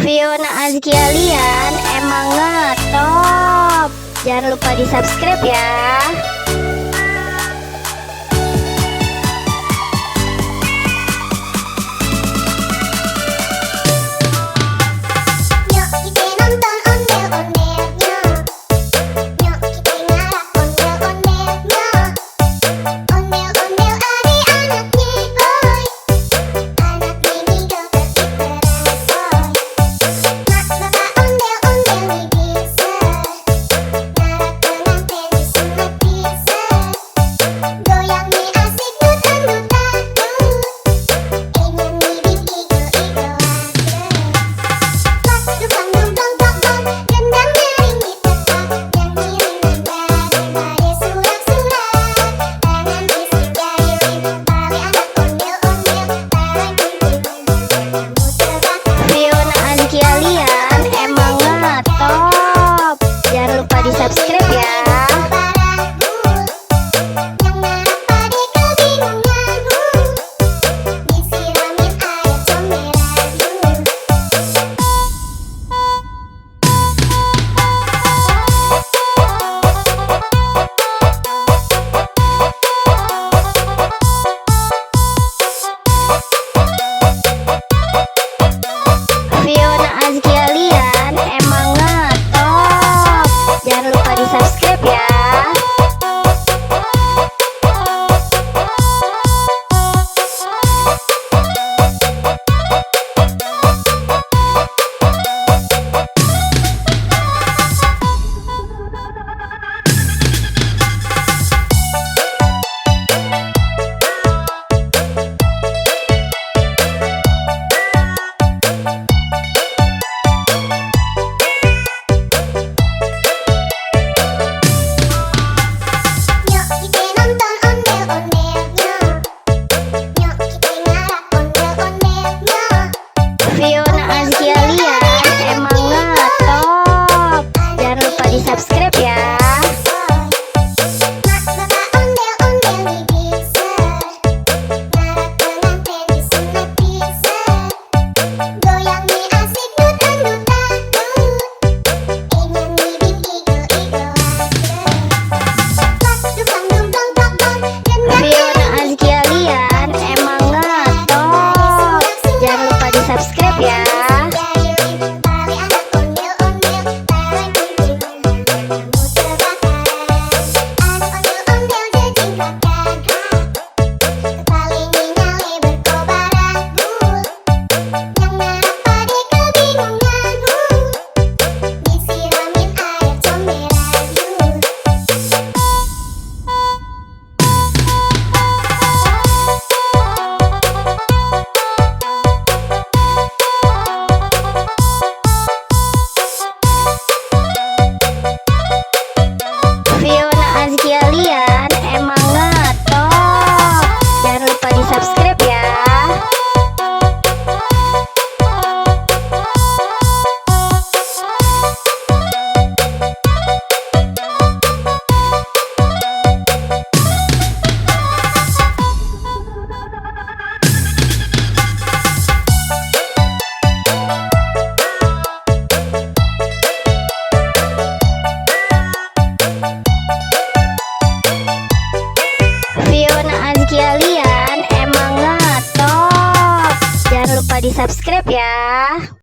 Fiona Azkia Lian emang ngetop. Jangan lupa di subscribe ya. Subscribe ya. Fiona Azkia Lian emang ngetop. Jangan lupa di subscribe ya. Fiona Azkia Lian emang ngetop. Jangan lupa di subscribe ya. Fiona Azkia Lian emang ngetop. Jangan lupa di subscribe ya. Fiona Azkia Lian emang ngetop. Jangan lupa di subscribe ya. Fiona Azkia Lian emang ngetop. Jangan lupa di subscribe ya.